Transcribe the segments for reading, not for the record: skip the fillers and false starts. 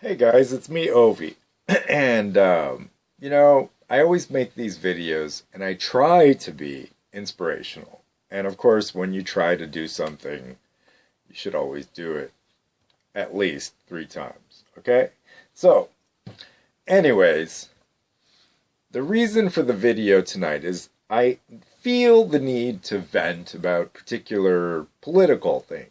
Hey guys, it's me, Ovi. And, I always make these videos and I try to be inspirational. And of course, when you try to do something, you should always do it at least 3 times, okay? So, anyways, the reason for the video tonight is I feel the need to vent about particular political things.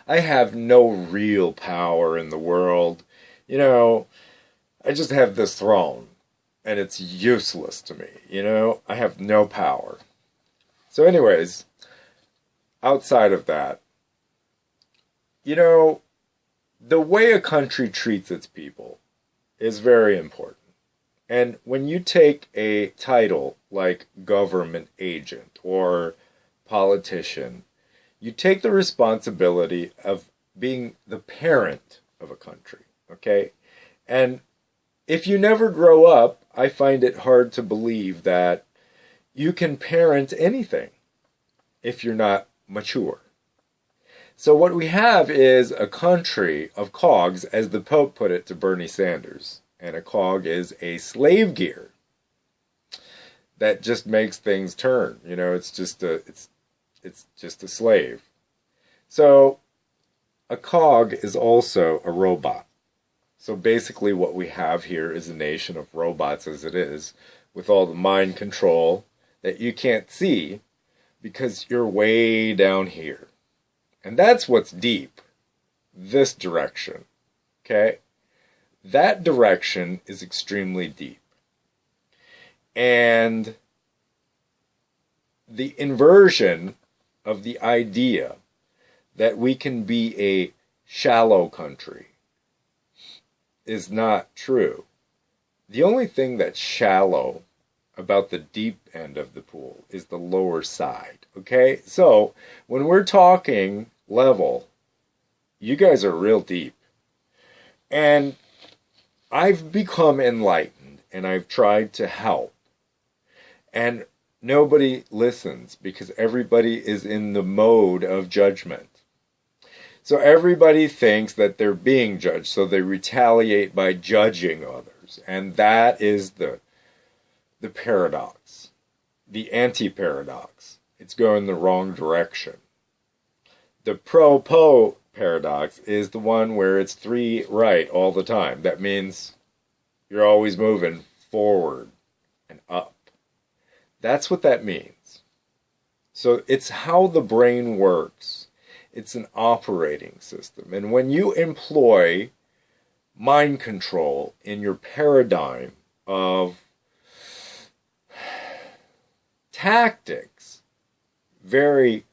I have no real power in the world. I just have this throne, and it's useless to me. I have no power. So anyways, outside of that, the way a country treats its people is very important. And when you take a title like government agent or politician, you take the responsibility of being the parent of a country, okay? And if you never grow up, I find it hard to believe that you can parent anything if you're not mature. So what we have is a country of cogs, as the Pope put it to Bernie Sanders. And a cog is a slave gear that just makes things turn. It's just a slave. So a cog is also a robot. So basically what we have here is a nation of robots as it is, with all the mind control that you can't see because you're way down here. And that's what's deep. This direction. Okay? That direction is extremely deep. And the inversion of the idea that we can be a shallow country is not true. The only thing that's shallow about the deep end of the pool is the lower side, okay? So, when we're talking level, you guys are real deep. And I've become enlightened, and I've tried to help. And nobody listens because everybody is in the mode of judgment. So everybody thinks that they're being judged, so they retaliate by judging others. And that is the paradox, the anti-paradox. It's going the wrong direction. The pro-po paradox is the one where it's 3 right all the time. That means you're always moving forward and up. That's what that means. So it's how the brain works. It's an operating system. And when you employ mind control in your paradigm of tactics, very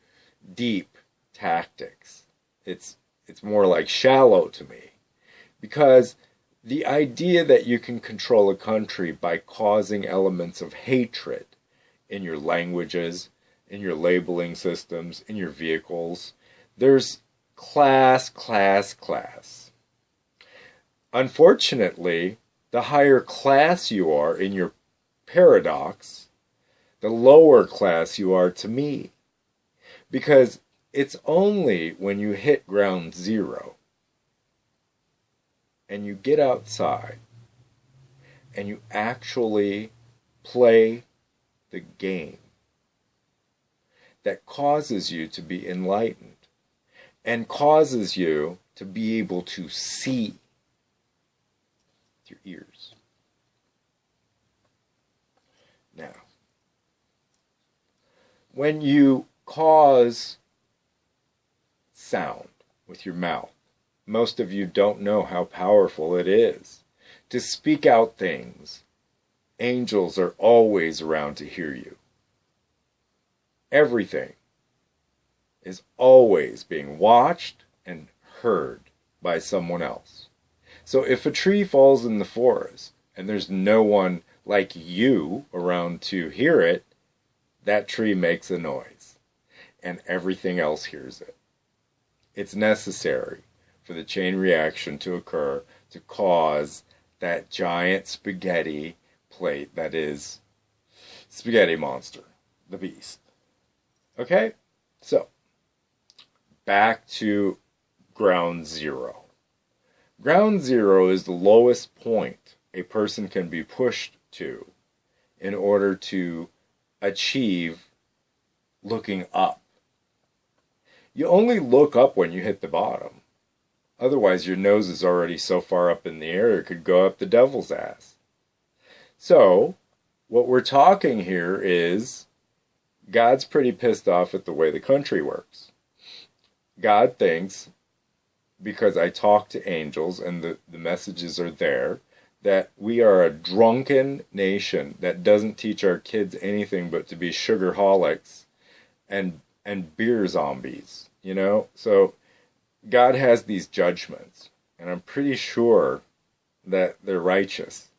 deep tactics, it's more like shallow to me. Because the idea that you can control a country by causing elements of hatred in your languages, in your labeling systems, in your vehicles, there's class. Unfortunately, the higher class you are in your paradox, the lower class you are to me. Because it's only when you hit ground zero and you get outside and you actually play the game that causes you to be enlightened and causes you to be able to see with your ears. Now, when you cause sound with your mouth, most of you don't know how powerful it is to speak out things. Angels are always around to hear you. Everything is always being watched and heard by someone else. So if a tree falls in the forest and there's no one like you around to hear it, that tree makes a noise and everything else hears it. It's necessary for the chain reaction to occur to cause that giant spaghetti plate that is Spaghetti Monster, the beast. Okay? So, back to ground zero. Ground zero is the lowest point a person can be pushed to in order to achieve looking up. You only look up when you hit the bottom. Otherwise, your nose is already so far up in the air it could go up the devil's ass. So, what we're talking here is God's pretty pissed off at the way the country works. God thinks, because I talk to angels and the messages are there, that we are a drunken nation that doesn't teach our kids anything but to be sugarholics and beer zombies, you know? So God has these judgments, and I'm pretty sure that they're righteous.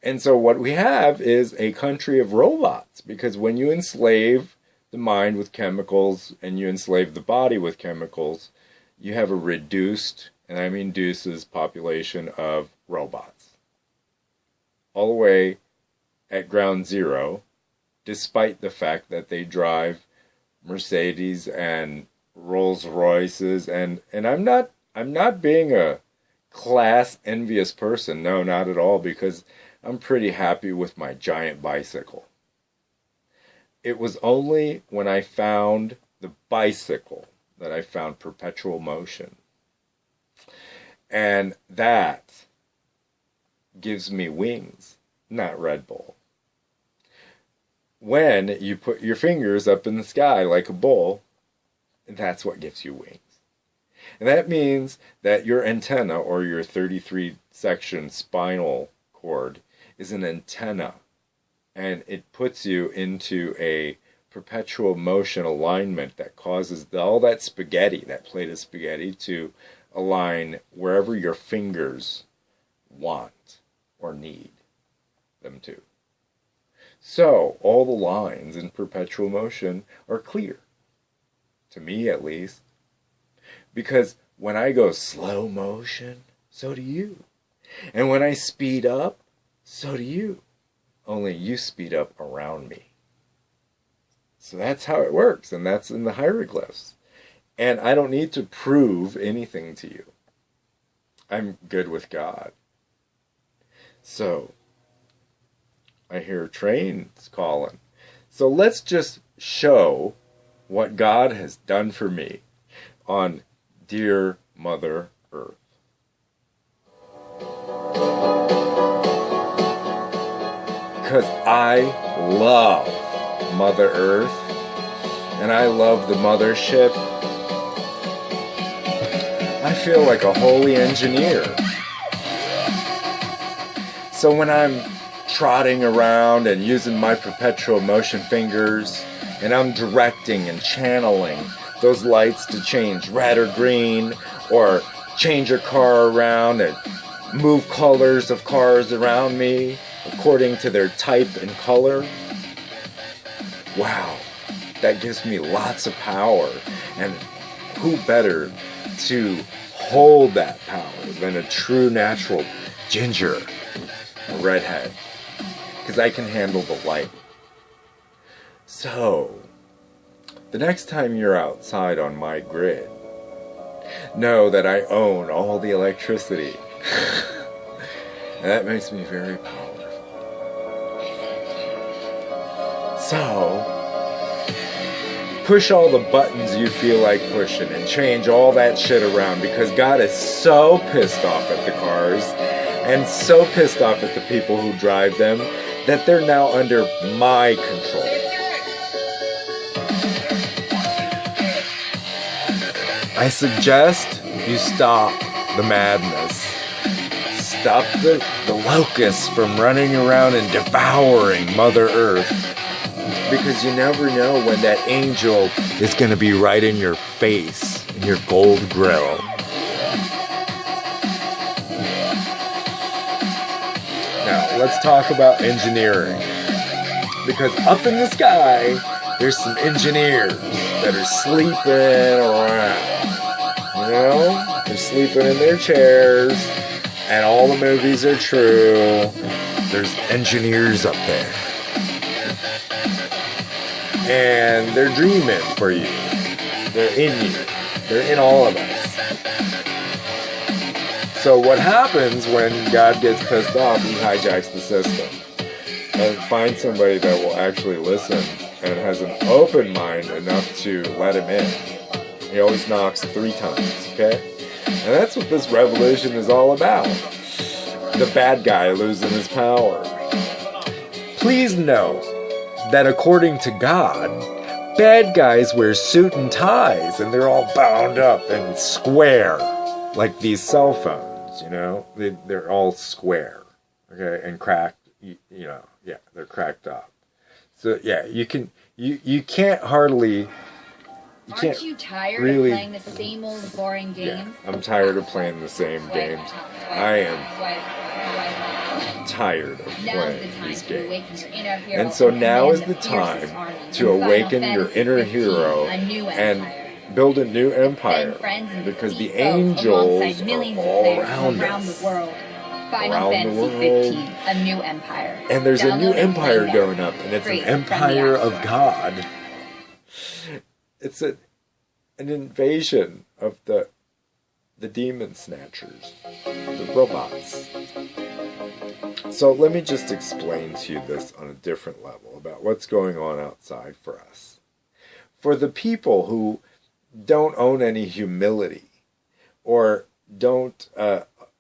And so what we have is a country of robots, because when you enslave the mind with chemicals and you enslave the body with chemicals, you have a reduced, and I mean deuces, population of robots. All the way at ground zero, despite the fact that they drive Mercedes and Rolls Royces, and I'm not being a class envious person, no, not at all, because I'm pretty happy with my giant bicycle. It was only when I found the bicycle that I found perpetual motion. And that gives me wings, not Red Bull. When you put your fingers up in the sky like a bull, that's what gives you wings. And that means that your antenna, or your 33-section spinal cord, is an antenna. And it puts you into a perpetual motion alignment that causes all that spaghetti, that plate of spaghetti, to align wherever your fingers want or need them to. So, all the lines in perpetual motion are clear. To me, at least. Because when I go slow motion, so do you. And when I speed up, so do you. Only you speed up around me. So that's how it works, and that's in the hieroglyphs. And I don't need to prove anything to you. I'm good with God. So, I hear trains calling. So let's just show what God has done for me on Dear Mother Earth. Because I love Mother Earth, and I love the mothership. I feel like a holy engineer. So when I'm trotting around and using my perpetual motion fingers, and I'm directing and channeling those lights to change red or green, or change a car around and move colors of cars around me according to their type and color. Wow, that gives me lots of power. And who better to hold that power than a true natural ginger, a redhead? Because I can handle the light. So, the next time you're outside on my grid, know that I own all the electricity. And that makes me very powerful. So, push all the buttons you feel like pushing and change all that shit around, because God is so pissed off at the cars and so pissed off at the people who drive them that they're now under my control. I suggest you stop the madness. Stop the locusts from running around and devouring Mother Earth. Because you never know when that angel is going to be right in your face, in your gold grill. Now, let's talk about engineering. Because up in the sky, there's some engineers that are sleeping around. You know? They're sleeping in their chairs, and all the movies are true. There's engineers up there. And they're dreaming for you. They're in you. They're in all of us. So what happens when God gets pissed off, he hijacks the system and finds somebody that will actually listen and has an open mind enough to let him in. He always knocks 3 times, okay? And that's what this revolution is all about. The bad guy losing his power. Please know that according to God, bad guys wear suit and ties and they're all bound up and square, like these cell phones, you know? They're all square, okay? And cracked, you know, yeah, they're cracked up. So yeah, you can't hardly... Aren't you tired really, of playing the same old boring games? Yeah, I'm tired of playing the same games. I am tired of playing these games. And so now is the time to awaken your inner hero and build a new empire, because the angels are all around us. Final Fantasy 15, a new empire. And there's a new empire going up, and it's an empire of God. It's an invasion of the demon snatchers, the robots. So let me just explain to you this on a different level about what's going on outside for us. For the people who don't own any humility or don't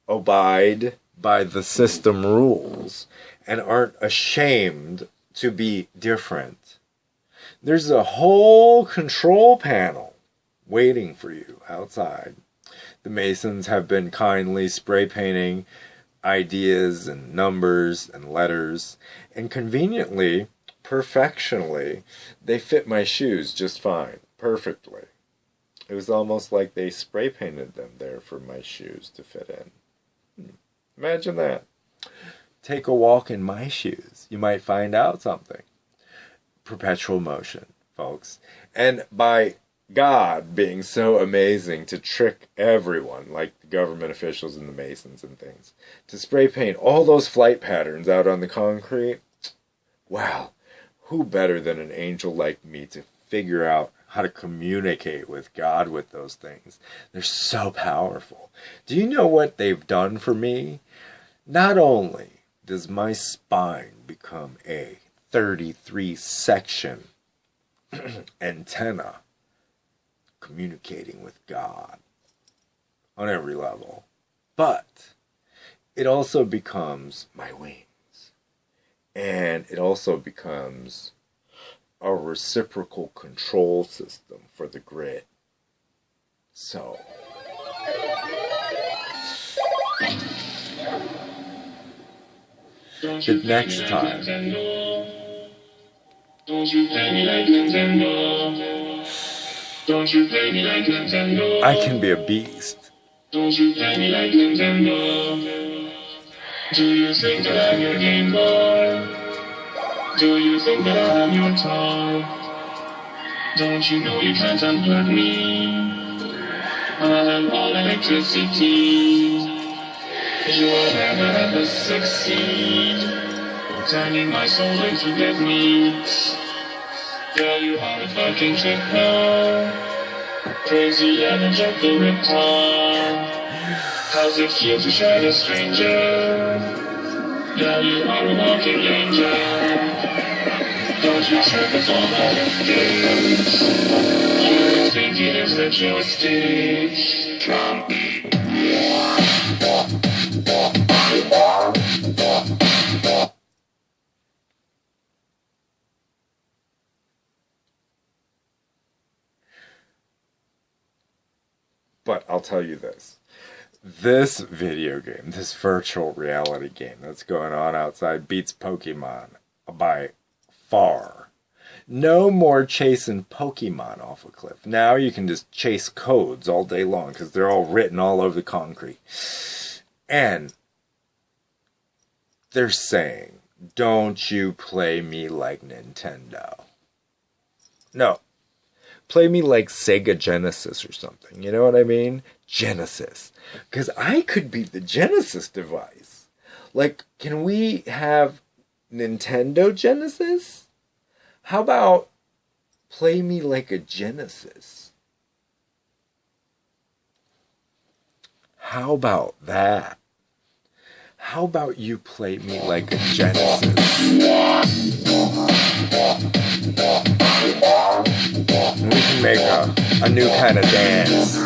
abide by the system rules and aren't ashamed to be different, there's a whole control panel waiting for you outside. The Masons have been kindly spray painting ideas and numbers and letters, and conveniently, perfectionally, they fit my shoes just fine, perfectly. It was almost like they spray painted them there for my shoes to fit in. Imagine that. Take a walk in my shoes. You might find out something. Perpetual motion, folks. And by God being so amazing to trick everyone, like the government officials and the Masons and things, to spray paint all those flight patterns out on the concrete, well, who better than an angel like me to figure out how to communicate with God with those things? They're so powerful. Do you know what they've done for me? Not only does my spine become a 33-section antenna communicating with God on every level, but it also becomes my wings, and it also becomes a reciprocal control system for the grid. So the next time I can be a beast. Don't you play me like Nintendo? Do you think that I'm your Game Boy? Do you think that I'm your toy? Don't you know you can't unplug me? I have all electricity. You will never ever succeed, turning my soul into dead meat. Girl, you are a fucking chick now, crazy and a gentle reptile. How's it feel to shine a stranger? Girl, you are a walking angel. Don't you trip us all out of stage. You think it is the joystick. But I'll tell you this. This video game, this virtual reality game that's going on outside beats Pokemon by far. No more chasing Pokemon off a cliff. Now you can just chase codes all day long because they're all written all over the concrete. And they're saying, don't you play me like Nintendo. No. Play me like Sega Genesis or something. You know what I mean? Genesis. Because I could be the Genesis device. Like, can we have Nintendo Genesis? How about play me like a Genesis? How about that? How about you play me like a Genesis? And we can make a new kind of dance.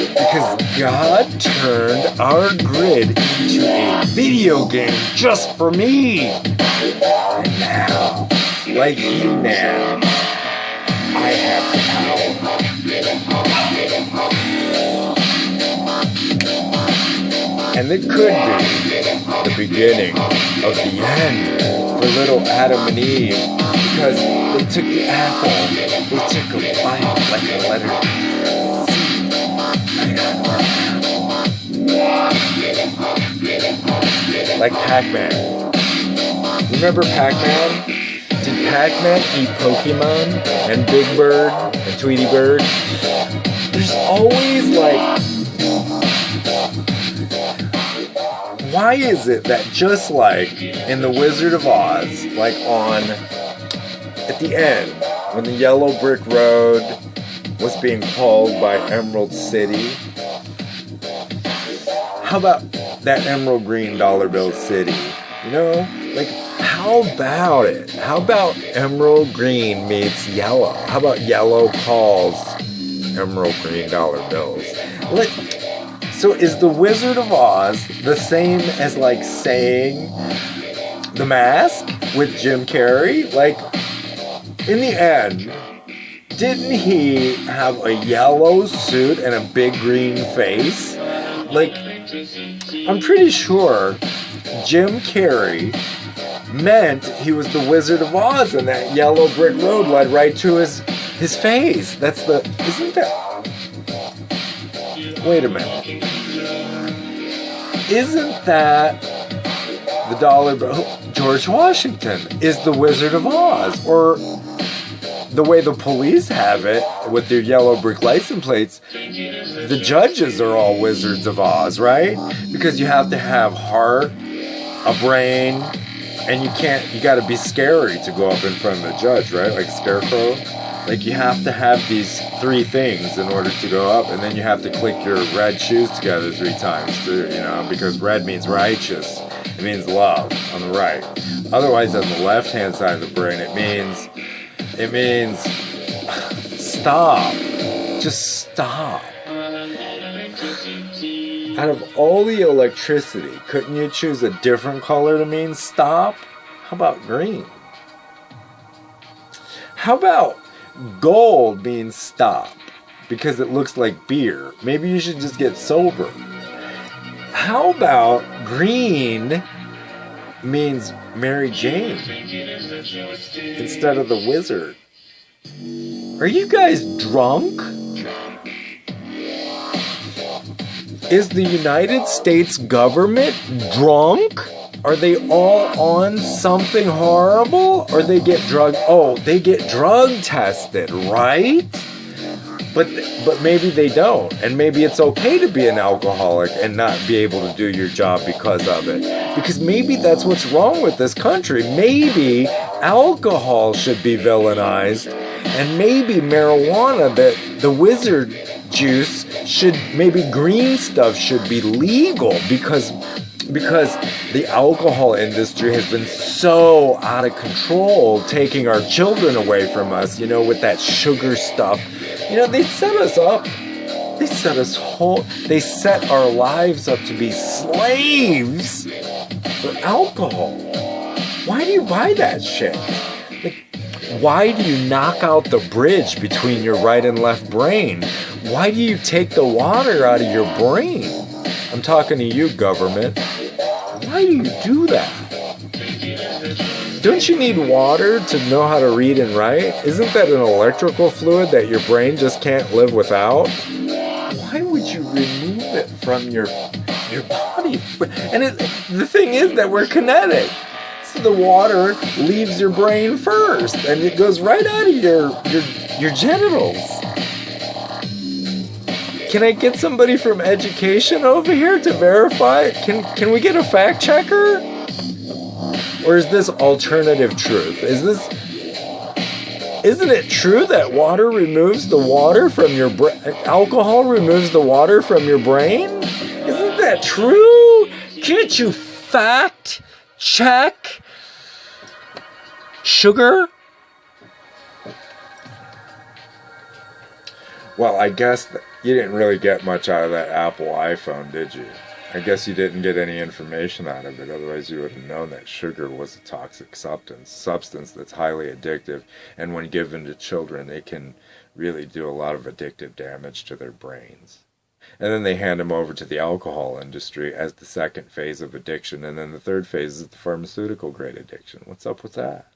Because God turned our grid into a video game just for me. And now, like He-Man, I have the power. And it could be the beginning of the end for little Adam and Eve, because they took the apple, they took a bite like a letter C right out of our apple. Like Pac-Man. Remember Pac-Man? Did Pac-Man eat Pokemon and Big Bird and Tweety Bird? There's always like... Why is it that just like in The Wizard of Oz, like at the end, when the yellow brick road was being called by Emerald City, how about that emerald green dollar bill city? You know, like how about it? How about emerald green meets yellow? How about yellow calls emerald green dollar bills? So is The Wizard of Oz the same as like saying The Mask with Jim Carrey? Like, in the end, didn't he have a yellow suit and a big green face? Like, I'm pretty sure Jim Carrey meant he was the Wizard of Oz and that yellow brick road led right to his face. Isn't that... Wait a minute. Isn't that the dollar bill? George Washington is the Wizard of Oz. Or the way the police have it with their yellow brick license plates, the judges are all Wizards of Oz, right? Because you have to have heart, a brain, and you gotta be scary to go up in front of the judge, right? Like a scarecrow. Like you have to have these 3 things in order to go up, and then you have to click your red shoes together 3 times too, you know, because red means righteous. It means love on the right. Otherwise, on the left-hand side of the brain, it means stop. Just stop. Out of all the electricity, couldn't you choose a different color to mean stop? How about green? How about gold means stop because it looks like beer? Maybe you should just get sober. How about green means Mary Jane instead of the wizard? Are you guys drunk? Is the United States government drunk? Are they all on something horrible? Or they get drug tested, right? But maybe they don't. And maybe it's okay to be an alcoholic and not be able to do your job because of it. Because maybe that's what's wrong with this country. Maybe alcohol should be villainized. And maybe marijuana, the wizard juice, maybe green stuff should be legal because the alcohol industry has been so out of control, taking our children away from us, you know, with that sugar stuff. You know, they set us up. They set our lives up to be slaves for alcohol. Why do you buy that shit? Like, why do you knock out the bridge between your right and left brain? Why do you take the water out of your brain? I'm talking to you, government. Why do you do that? Don't you need water to know how to read and write? Isn't that an electrical fluid that your brain just can't live without? Why would you remove it from your body? And the thing is that we're kinetic. So the water leaves your brain first, and it goes right out of your genitals. Can I get somebody from education over here to verify? Can we get a fact checker? Or is this alternative truth? Isn't it true that water removes the water from your brain? Alcohol removes the water from your brain? Isn't that true? Can't you fact check sugar? Well, I guess you didn't really get much out of that Apple iPhone, did you? I guess you didn't get any information out of it, otherwise you would have known that sugar was a toxic substance that's highly addictive, and when given to children, it can really do a lot of addictive damage to their brains. And then they hand them over to the alcohol industry as the second phase of addiction, and then the third phase is the pharmaceutical grade addiction. What's up with that?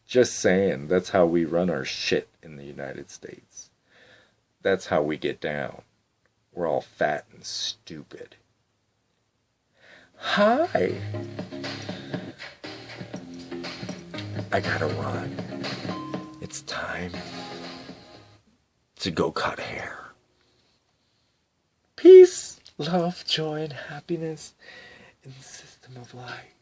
Just saying, that's how we run our shit in the United States. That's how we get down. We're all fat and stupid. Hi. I gotta run. It's time to go cut hair. Peace, love, joy, and happiness in the system of light.